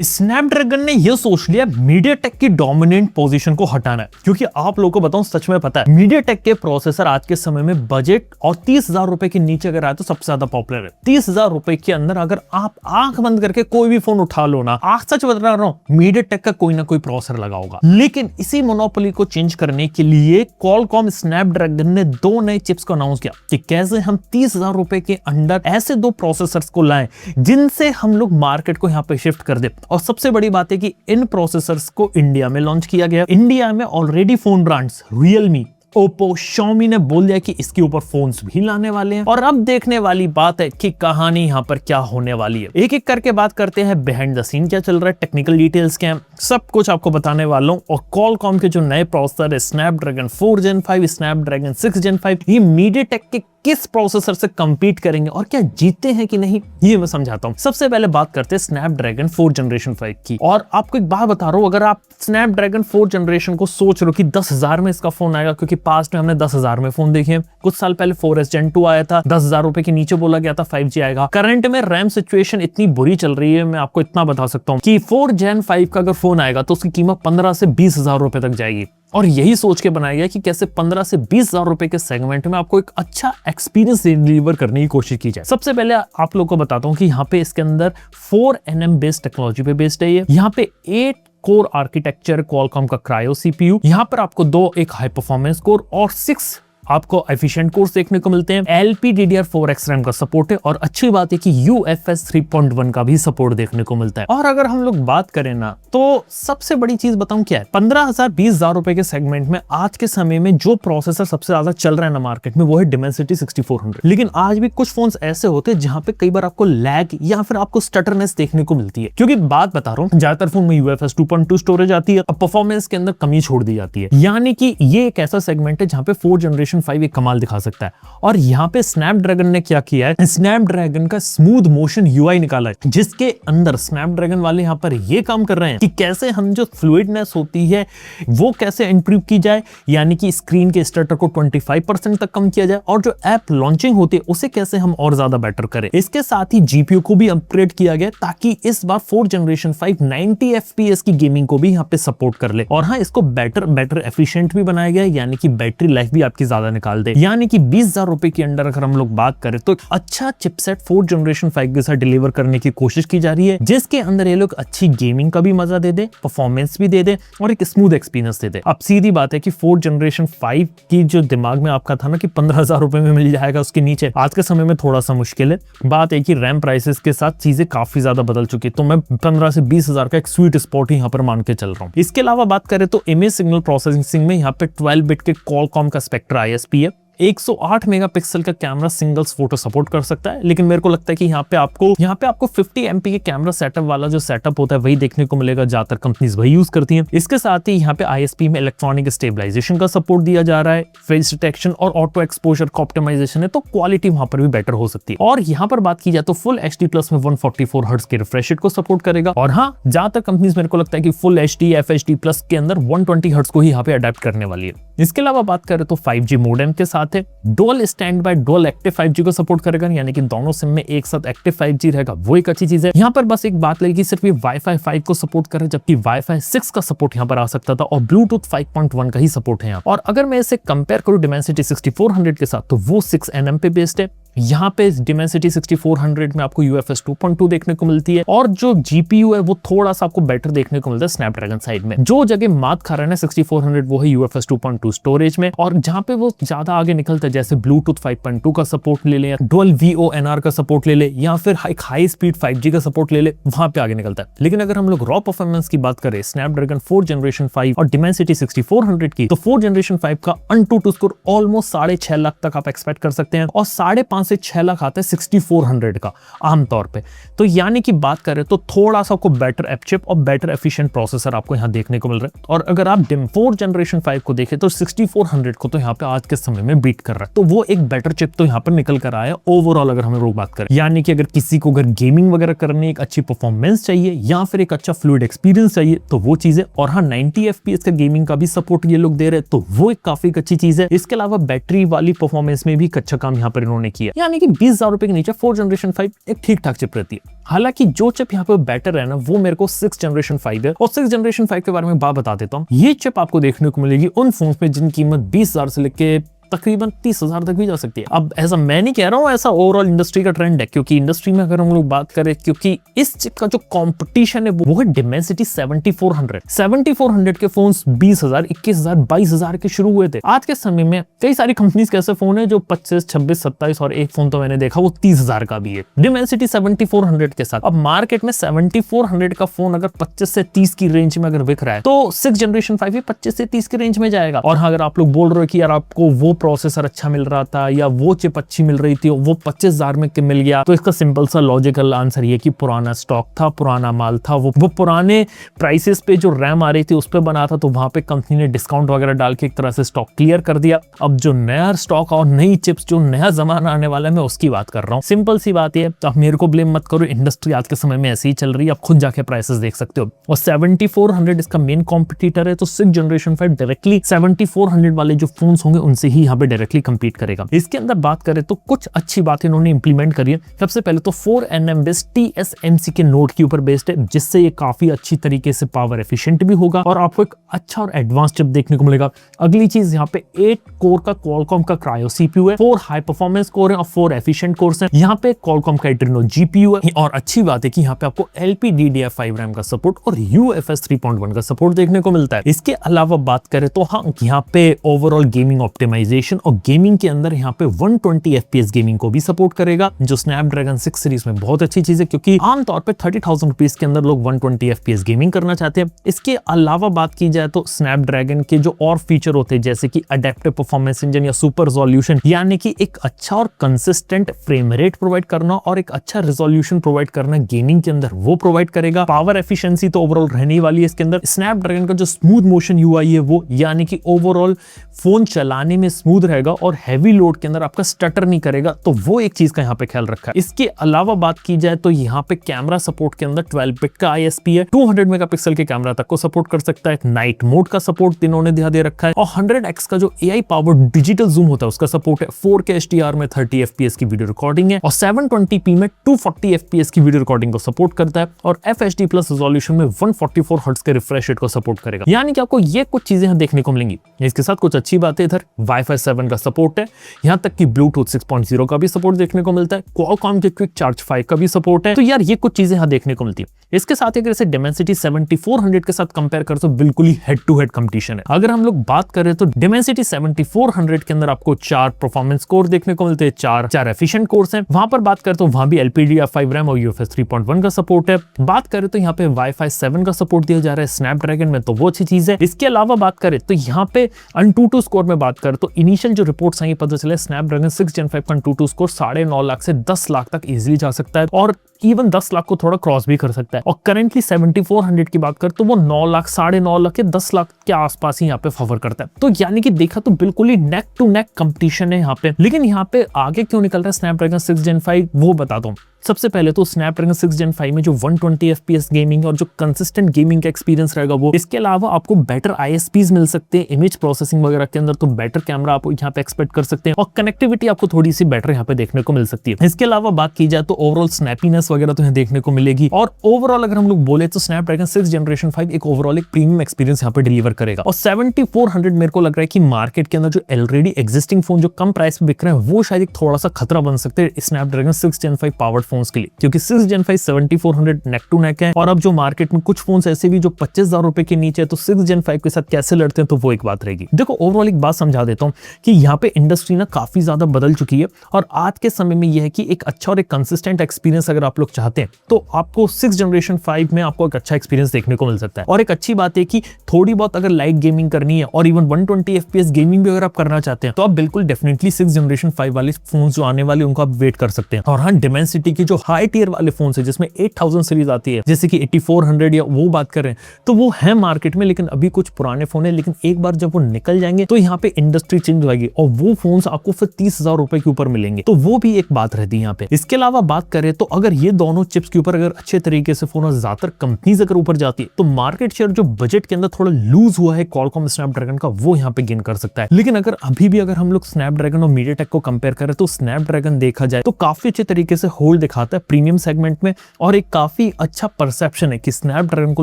Snapdragon ने यह सोच लिया मीडियाटेक की डोमिनेंट पोजीशन को हटाना है, क्योंकि आप लोगों को बताऊं सच में पता है मीडियाटेक के प्रोसेसर आज के समय में बजट और 30,000 रुपए के नीचे अगर आए तो सबसे ज्यादा पॉपुलर है। 30,000 रुपए के अंदर अगर आप आंख बंद करके कोई भी फोन उठा लो ना, आज सच बता रहा हूं मीडियाटेक का कोई ना कोई प्रोसेसर लगा होगा। लेकिन इसी मोनोपोली को चेंज करने के लिए क्वालकॉम स्नैपड्रैगन ने दो नए चिप्स को अनाउंस किया कि कैसे हम 30,000 रुपए के अंदर ऐसे दो प्रोसेसर्स को लाएं जिनसे हम लोग मार्केट को यहाँ पे शिफ्ट कर दे। और सबसे बड़ी बात है कि इन प्रोसेसर्स को इंडिया में लॉन्च किया गया। इंडिया में already phone brands Realme, Oppo, Xiaomi ने बोल दिया कि इसके ऊपर फोन्स भी लाने वाले हैं। और अब देखने वाली बात है कि कहानी यहाँ पर क्या होने वाली है। एक एक करके बात करते हैं, बिहाइंड द सीन क्या चल रहा है, टेक्निकल डिटेल्स क्या है, सब कुछ आपको बताने वाला हूं। और क्वालकॉम के जो नए प्रोसेसर है स्नैपड्रैगन 4 Gen 5, स्नैपड्रैगन 6 Gen 5, ये मीडियाटेक के किस प्रोसेसर से कंपीट करेंगे और क्या जीते हैं कि नहीं, ये मैं समझाता हूं। सबसे पहले बात करते हैं स्नैपड्रैगन 4 Generation 5 की। और आपको एक बात बता रहा हूं, अगर आप स्नैपड्रैगन 4 Generation को सोच रहे हो कि 10,000 में इसका फोन आएगा, क्योंकि पास्ट में हमने 10,000 में फोन देखे हैं। कुछ साल पहले 4S Gen 2 आया था, 10,000 रुपए के नीचे बोला गया था 5G आएगा। करंट में रैम सिचुएशन इतनी बुरी चल रही है, मैं आपको इतना बता सकता हूं कि 4 Gen 5 का अगर फोन आएगा तो उसकी कीमत 15 से 20,000 रुपए तक जाएगी। और यही सोच के बनाया गया कि कैसे 15 से 20,000 रुपए के सेगमेंट में आपको एक अच्छा एक्सपीरियंस डिलीवर करने की कोशिश की जाए। सबसे पहले आप लोगों को बताता हूं कि यहाँ पे इसके अंदर 4nm बेस्ड टेक्नोलॉजी पे बेस्ड है। यहाँ पे 8 कोर आर्किटेक्चर क्वालकॉम का क्रायो सीपीयू, यहाँ पर आपको 2 एक हाई परफॉर्मेंस कोर और 6 आपको एफिशिएंट कोर्स देखने को मिलते हैं। LPDDR4X रैम का सपोर्ट है और अच्छी बात है कि UFS 3.1 का भी सपोर्ट देखने को मिलता है। और अगर हम लोग बात करें ना, तो सबसे बड़ी चीज बताऊं क्या है, 15,000 20,000 रुपए के सेगमेंट में आज के समय में जो प्रोसेसर सबसे ज्यादा चल रहा है ना मार्केट में, वो है Dimensity 6400। लेकिन आज भी कुछ फोन्स ऐसे होते हैं जहां पे कई बार आपको लैग या फिर आपको स्टटरनेस देखने को मिलती है। क्योंकि बात बता रहा हूं, ज्यादातर फोन में UFS 2.2 स्टोरेज आती है और परफॉर्मेंस के अंदर कमी छोड़ दी जाती है। यानी कि ये एक ऐसा सेगमेंट है जहां पे 4 Generation 5 एक कमाल दिखा सकता है। और यहाँ पे स्नैपड्रैगन ने क्या किया है, स्नैपड्रैगन का स्मूथ मोशन UI निकाला है, जिसके अंदर स्नैपड्रैगन वाले यहाँ पर ये काम कर रहे हैं कि कैसे हम जो फ्लूइडनेस होती है वो कैसे इंप्रूव की जाए, यानी कि स्क्रीन के स्टटर को 25% तक कम किया जाए और जो ऐप लॉन्चिंग होती है उसे कैसे हम और ज्यादा बेटर करें। इसके साथ ही GPU को भी अपग्रेड किया गया ताकि इस बार 4 Generation 5 90 FPS की गेमिंग को भी यहाँ पे सपोर्ट कर ले। और हाँ, इसको बेटर एफिशिएंट भी बनाया गया है, यानी कि बैटरी लाइफ भी आपकी ज्यादा निकाल दे। यानी कि 20,000 रुपए के अंदर अगर हम लोग बात करें तो अच्छा चिपसेट 4 Generation 5 के साथ डिलीवर करने की कोशिश की जा रही है, जिसके अंदर ये लोग अच्छी गेमिंग का भी मजा दे दे, परफॉर्मेंस भी दे दे और एक स्मूथ एक्सपीरियंस दे दे। अब सीधी बात है कि 4 Generation 5 की जो दिमाग में आपका था ना कि 15,000 रुपए में मिल जाएगा, उसके नीचे आज के समय में थोड़ा सा मुश्किल है। बात है कि रैम प्राइसेस के साथ चीजें काफी ज्यादा बदल चुकी है, तो मैं 15 से 20,000 का एक स्वीट स्पॉट यहाँ पर मान के चल रहा हूँ। इसके अलावा बात करें तो इमेज सिग्नल प्रोसेसिंग में यहाँ पे 12 बिट के क्वालकॉम का स्पेक्ट्रा ISP है। 108 मेगापिक्सल का कैमरा सिंगल्स फोटो सपोर्ट कर सकता है, लेकिन मेरे को लगता है कि यहाँ पे आपको 50 MP के कैमरा सेटअप वाला जो सेटअप होता है वही देखने को मिलेगा, ज्यादातर कंपनीज वही यूज करती हैं। इसके साथ ही यहाँ पे ISP में इलेक्ट्रॉनिक स्टेबलाइजेशन का सपोर्ट दिया जा रहा है, फेस डिटेक्शन और ऑटो एक्सपोजर का ऑप्टिमाइजेशन है, तो क्वालिटी वहां पर भी बेटर हो सकती है। और यहाँ पर बात की जाए तो फुल HD+ में 144 हर्ट्ज के रिफ्रेश रेट को सपोर्ट करेगा। और हाँ, ज्यादातर कंपनीज मेरे को लगता है कि फुल HD FHD+ के अंदर 120 हर्ट्ज को ही यहाँ पे अडेप्ट करने वाली है। इसके अलावा बात करें तो 5G मोडेम के साथ है, dual stand by dual active 5G को सपोर्ट करेगा, यानी कि दोनों सिम में एक साथ एक्टिव 5G रहेगा, वो एक अच्छी चीज है। यहाँ पर बस एक बात लगी कि सिर्फ ये Wi-Fi 5 को सपोर्ट करे, जबकि Wi-Fi 6 का सपोर्ट यहाँ पर आ सकता था और Bluetooth 5.1 का ही सपोर्ट है यहाँ। और अगर मैं इसे कंपेयर करूँ Dimensity 6400 के साथ, तो वो 6nm पे बेस्ड है। यहाँ पे Dimensity 6400 में आपको UFS 2.2 देखने को मिलती है और जो GPU है वो थोड़ा सा आपको बेटर देखने को मिलता है स्नैपड्रैगन साइड में। जो जगह मात खा रहा है 6400 वो है UFS 2.2 स्टोरेज में, और जहाँ पे वो ज्यादा आगे निकलता है जैसे Bluetooth 5.2 का सपोर्ट ले ले, डुअल VoNR का सपोर्ट ले ले, या फिर हाई स्पीड 5G का सपोर्ट ले ले, वहां पे आगे निकलता है। लेकिन अगर हम लोग रॉ परफॉर्मेंस की बात करें स्नैपड्रैगन 4 Generation 5 और Dimensity 6400 की, तो 4 Generation 5 का AnTuTu स्कोर ऑलमोस्ट 6.5 लाख तक आप एक्सपेक्ट कर सकते हैं और 5.5 से 6 लाख आता है 6400 का आमतौर पे। तो यानी कि बात करें तो थोड़ा सा आपको बेटर एप चिप और बेटर एफिशिएंट प्रोसेसर आपको यहाँ देखने को मिल रहा है। और अगर आप 4 Generation 5 को देखें तो 6400 को तो यहाँ पे आज के समय में बीट कर रहा है, तो वो एक बेटर चिप तो यहाँ पर निकल कर आया ओवरऑल अगर हम लोग बात करें। यानी कि अगर किसी को अगर गेमिंग वगैरह करने एक अच्छी परफॉर्मेंस चाहिए या फिर एक अच्छा फ्लूइड एक्सपीरियंस चाहिए तो वो चीजें, और हाँ 90 FPS का गेमिंग का भी सपोर्ट ये लोग दे रहे हैं, तो वो एक काफी अच्छी चीज है। इसके अलावा बैटरी वाली परफॉर्मेंस में भी अच्छा काम यहाँ पर इन्होंने किया। है, यानी कि 20,000 रुपए के नीचे 4 जनरेशन 5 एक ठीक ठाक चिप रहती है। हालांकि जो चिप यहाँ पे बेटर है ना, वो मेरे को 6 जनरेशन 5 है, और 6 जनरेशन 5 के बारे में बात बता देता हूँ। ये चिप आपको देखने को मिलेगी उन फोन में जिन कीमत 20,000 से लेके तकरीबन 30,000 तक भी जा सकती है। अब ऐसा मैं नहीं कह रहा हूँ, ऐसा ओवरऑल इंडस्ट्री का ट्रेंड है, क्योंकि इंडस्ट्री में अगर हम लोग बात करें, क्योंकि इस चिप का जो कंपटीशन है वो है डिमेंसिटी 7400 के फोन्स 20,000, 21,000, 22,000 के शुरू हुए थे। आज के समय में कई सारी कंपनीज के ऐसे फोन है जो 25, 26, 27 और एक फोन तो मैंने देखा वो 30,000 का भी है डिमेंसिटी 7400 के साथ। अब मार्केट में 7400 का फोन अगर 25 से 30 की रेंज में अगर बिक रहा है तो 6 जनरेशन 5 भी 25 से 30 की रेंज में जाएगा। और अगर आप लोग बोल रहे हो कि यार आपको वो प्रोसेसर अच्छा मिल रहा था या वो चिप अच्छी मिल रही थी, वो 25,000 में मिल गया, तो इसका सिंपल सा लॉजिकल आंसर ये कि पुराना स्टॉक था, पुराना माल था, वो पुराने प्राइसेस पे जो रैम आ रही थी उस पे बना था, तो वहां पे कंपनी ने डिस्काउंट वगैरह डाल के एक तरह से स्टॉक क्लियर कर दिया। अब जो नया स्टॉक और नई चिप्स, जो नया जमाना आने वाला है, मैं उसकी बात कर रहा हूँ। सिंपल सी बात है, आप मेरे को ब्लेम मत करो, इंडस्ट्री आज के समय में ऐसे ही चल रही है, आप खुद जाके प्राइसेस देख सकते हो। और 7400 इसका मेन कॉम्पिटिटर है, तो 6 जनरेशन 5 डायरेक्टली 7400 वाले जो फोन होंगे उनसे ही यहाँ पे डायरेक्टली कंपीट करेगा। इसके अंदर बात करें तो कुछ अच्छी बातें इन्होंने इंप्लीमेंट करी है। सबसे पहले तो 4nm बेस्ड TSMC के नोड के ऊपर बेस्ड है, जिससे ये काफी अच्छी तरीके से पावर एफिशिएंट भी होगा और आपको एक अच्छा और एडवांस चिप देखने को मिलेगा। अगली चीज, यहाँ पे 8 कोर का Qualcomm का क्रायो CPU है, 4 हाई परफॉर्मेंस कोर है और 4 एफिशिएंट कोर्स है। यहाँ पे Qualcomm का Adreno GPU है, और अच्छी बात है कि यहाँ पे आपको LPDDR5 रैम का सपोर्ट और UFS 3.1 का सपोर्ट देखने को मिलता है। इसके अलावा बात करें तो हाँ, यहाँ पे ओवरऑल गेमिंग ऑप्टिमाइजेशन और गेमिंग के अंदर यहाँ पे 120 FPS गेमिंग को भी सपोर्ट करेगा, जो स्नैपड्रैगन 6 सीरीज में बहुत अच्छी चीज है, क्योंकि आमतौर पे 30,000 रुपीज के अंदर लोग 120 FPS गेमिंग करना चाहते हैं। इसके अलावा बात की जाए तो स्नैपड्रैगन के जो और फीचर होते हैं, जैसे कि अडेप्टिव परफॉर्मेंस इंजन या सुपर रिजोल्यूशन, यानी कि एक अच्छा और कंसिस्टेंट फ्रेम रेट प्रोवाइड करना और एक अच्छा रिजोल्यूशन प्रोवाइड करना गेमिंग के अंदर, वो प्रोवाइड करेगा। पावर एफिशिएंसी तो ओवरऑल रहने वाली है इसके अंदर। स्नैपड्रैगन का जो स्मूथ मोशन यूआई है वो, यानी कि ओवरऑल फोन चलाने में स्मूथ रहेगा और हैवी लोड के अंदर आपका स्टटर नहीं करेगा, तो वो एक चीज का यहाँ पे ख्याल रखा है। इसके अलावा बात की जाए तो यहाँ पे कैमरा सपोर्ट के अंदर 12 बिट का ISP है, 200 मेगापिक्सल के कैमरा तक को सपोर्ट कर सकता है। नाइट मोड का सपोर्ट इन्होंने दे रखा है, और 100x का जो AI पावर्ड डिजिटल जूम होता है उसका सपोर्ट है। 4K HDR में 30 FPS की वीडियो रिकॉर्डिंग है, और 720p में 240 FPS की वीडियो रिकॉर्डिंग को सपोर्ट करता है, और FHD प्लस रिजोल्यूशन में 144 हर्ट्ज के रिफ्रेश रेट को सपोर्ट करेगा। यानी कि आपको ये कुछ चीजें यहाँ देखने को मिलेंगी। इसके साथ कुछ अच्छी बातें, इधर Wi-Fi 7 का सपोर्ट है, यहाँ तक कि ब्लूटूथ 6.0 का भी सपोर्ट देखने को मिलता है, Qualcomm के क्विक चार्ज 5 का भी सपोर्ट है। तो यार ये कुछ चीजें यहाँ देखने को मिलती है। इसके साथ अगर इसे Dimensity 7400 के साथ कंपेयर कर तो बिल्कुल ही हेड टू हेड कंपटीशन है। अगर हम लोग बात करें तो Dimensity 7400 के अंदर आपको 4 परफॉर्मेंस कोर देखने को मिलते हैं, 4 एफिशिएंट कोर्स हैं। वहां पर बात करें तो वहां भी LPDDR5 रैम और UFS 3.1 का सपोर्ट है। बात करें तो यहाँ पे Wi-Fi 7 का सपोर्ट दिया जा रहा है स्नैपड्रैगन में, तो वो अच्छी चीज है। इसके अलावा बात करें तो यहाँ पे AnTuTu स्कोर में बात करें तो इनिशियल जो रिपोर्ट्स आई पता चला स्नैपड्रैगन 6 Gen 5 का AnTuTu स्कोर 9.5 लाख से 10 लाख तक इजीली जा सकता है, और इवन 10 लाख को थोड़ा क्रॉस भी कर सकता है। और करेंटली 7400 की बात कर तो वो 9 लाख, 9.5 लाख या 10 लाख के आसपास ही यहाँ पे फेवर करता है। तो यानी कि देखा तो बिल्कुल ही नेक टू नेक कंपटीशन है यहाँ पे। लेकिन यहाँ पे आगे क्यों निकल रहा है स्नैपड्रैगन 6 Gen 5 वो बता दूं। सबसे पहले तो स्नैपड्रैगन 6 Gen 5 में जो 120 FPS गेमिंग और जो कंसिस्टेंट गेमिंग का एक्सपीरियंस रहेगा वो, इसके अलावा आपको बेटर ISPs मिल सकते हैं इमेज प्रोसेसिंग वगैरह के अंदर, तो बेटर कैमरा आप यहाँ पे एक्सपेक्ट कर सकते हैं, और कनेक्टिविटी आपको थोड़ी सी बेटर यहाँ पे देखने को मिल सकती है। इसके अलावा बात की जाए तो ओवरऑल स्नैपीनेस वगैरह तो यहाँ देखने को मिलेगी, और ओवरऑल अगर हम लोग बोले तो स्नैपड्रैगन 6 Generation 5 एक ओवरऑल एक प्रीमियम एक्सपीरियंस यहाँ पे डिलीवर करेगा। और 7400 मेरे को लग रहा है कि मार्केट के अंदर जो ऑलरेडी एग्जिस्टिंग फोन जो कम प्राइस पे बिक रहे हैं वो शायद एक थोड़ा सा खतरा बन सकते हैं स्नैपड्रैगन 6 Gen 5 पावर्ड फोन्स के लिए, क्योंकि 6 Gen 5 7400 नेक टू नेक है। और अब जो मार्केट में कुछ फोन्स ऐसे भी जो 25,000 रुपए के नीचे है, तो 6 Gen 5 के साथ कैसे लड़ते हैं तो वो एक बात रहेगी। देखो ओवरऑल एक बात समझा देता हूँ कि यहाँ पे इंडस्ट्री ना काफी ज्यादा बदल चुकी है, और आज के समय में यह है कि एक अच्छा और एक कंसिस्टेंट एक्सपीरियंस अगर आप लोग चाहते हैं तो आपको 6 Generation 5 में आपको एक अच्छा एक्सपीरियंस देखने को मिल सकता है। और एक अच्छी बात है कि थोड़ी बहुत अगर लाइट गेमिंग करनी है और इवन 120 FPS गेमिंग भी अगर आप करना चाहते हैं तो आप बिल्कुल डेफिनेटली 6 Generation 5 वाले फोन जो आने वाले उनको आप वेट कर सकते हैं। और हाँ, डिमेंसिटी कि जो हाई टियर वाले फोन है जिसमें 8000 सीरीज आती है, जैसे कि 8400 या वो बात करें, तो वो है मार्केट में, लेकिन अभी कुछ पुराने फोन है। लेकिन एक बार जब वो निकल जाएंगे तो यहाँ पे इंडस्ट्री चेंज होगी और वो फोन आपको फिर 30,000 रुपए के ऊपर मिलेंगे। तो वो भी एक बात रहती है यहाँ पे। इसके अलावा बात करें तो अगर ये दोनों चिप्स के ऊपर अगर अच्छे तरीके से फोन और ज्यादातर कंपनीज अगर ऊपर जाती है तो मार्केट शेयर जो बजट के अंदर थोड़ा लूज हुआ है क्वालकॉम स्नैपड्रैगन का, वो यहाँ पे गेन कर सकता है। लेकिन अगर अभी भी अगर हम लोग स्नैपड्रैगन और मीडियाटेक को कंपेयर करें तो स्नैपड्रैगन देखा जाए तो काफी अच्छे तरीके से होल्ड दिखाता है प्रीमियम सेगमेंट में, और एक काफी अच्छा परसेप्शन है कि स्नैपड्रैगन को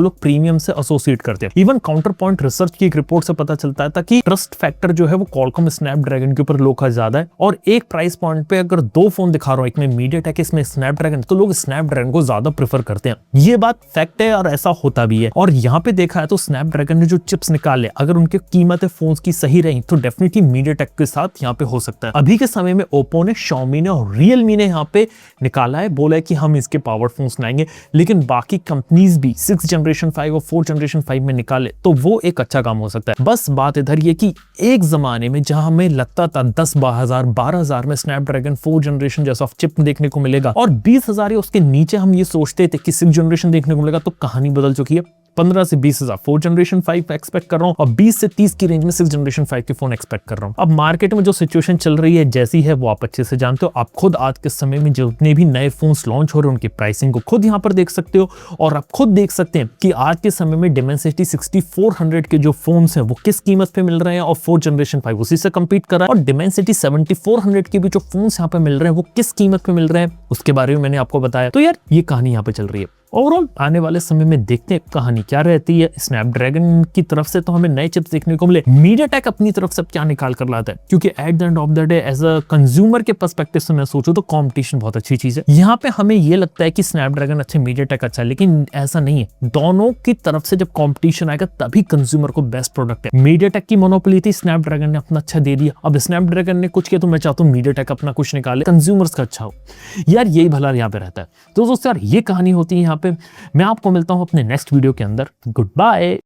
लोग प्रीमियम से एसोसिएट करते हैं। इवन काउंटर पॉइंट रिसर्च की एक रिपोर्ट से पता चलता है कि ट्रस्ट फैक्टर जो है वो क्वालकॉम स्नैपड्रैगन के ऊपर लोगों का ज्यादा है, और एक प्राइस पॉइंट पे अगर दो फोन दिखा रहा हूं, एक में मीडियाटेक इसमें स्नैपड्रैगन, तो लोग स्नैपड्रैगन को ज्यादा प्रेफर करते हैं। ये बात फैक्ट है और ऐसा होता भी है। और यहाँ पे देखा है तो स्नैपड्रैगन ने जो चिप्स निकाले, अगर उनकी कीमतें फोन की सही रही तो डेफिनेटली मीडियाटेक के साथ यहाँ पे हो सकता है। अभी के समय में ओप्पो ने, Xiaomi ने और रियलमी ने यहाँ पे निकाला है, बोला है कि हम इसके पावर फोन लाएंगे। लेकिन बाकी कंपनीज भी 6 जनरेशन 5 और 4 जनरेशन 5 में निकाले तो वो एक अच्छा काम हो सकता है। बस बात इधर ये कि एक जमाने में जहां हमें लगता था 10,000-12,000 में स्नैपड्रैगन 4 जनरेशन जैसा चिप देखने को मिलेगा और 20,000 या उसके नीचे हम ये सोचते थे कि 6 जनरेशन देखने को मिलेगा, तो कहानी बदल चुकी है। 15 से 20,000 4 जनरेशन 5 एक्सपेक्ट कर रहा हूं और 20 से 30 की रेंज में 6 जनरेशन 5 के फोन एक्सपेक्ट कर रहा हूं। अब मार्केट में जो सिचुएशन चल रही है जैसी है वो आप अच्छे से जानते हो। आप खुद आज के समय में जितने भी नए फोन्स लॉन्च हो रहे हैं उनकी प्राइसिंग को खुद यहाँ पर देख सकते हो, और आप खुद देख सकते हैं कि आज के समय में Dimensity 6400 के जो फोन्स हैं वो किस कीमत पे मिल रहे हैं, और 4 जनरेशन 5 उसी से कंपीट कर रहा है, और Dimensity 7400 के भी जो फोन्स यहाँ पे मिल रहे हैं वो किस कीमत पे मिल रहे हैं उसके बारे में मैंने आपको बताया। तो यार ये कहानी यहाँ पे चल रही है। ओवरऑल आने वाले समय में देखते हैं कहानी क्या रहती है। स्नैपड्रैगन की तरफ से तो हमें नए चिप्स देखने को मिले, मीडियाटेक अपनी तरफ से क्या निकाल कर लाता है, क्योंकि at the end of the day as a consumer के पर्सपेक्टिव से मैं सोचूं तो कंपटीशन बहुत अच्छी चीज है। यहाँ पे हमें ये लगता है कि स्नैपड्रैगन अच्छा, मीडियाटेक अच्छा है, लेकिन ऐसा नहीं है। दोनों की तरफ से जब कॉम्पिटिशन आएगा तभी कंज्यूमर को बेस्ट प्रोडक्ट है। मीडियाटेक की मोनोपोली थी, स्नैपड्रैगन ने अपना अच्छा दे दिया। अब स्नैपड्रैगन ने कुछ किया तो मैं चाहता हूँ मीडियाटेक अपना कुछ निकाले, कंज्यूमर्स का अच्छा हो। यार यही भला यहाँ पे रहता है। तो दोस्तों यार ये कहानी होती है यहाँ पे। मैं आपको मिलता हूं अपने नेक्स्ट वीडियो के अंदर। Good bye.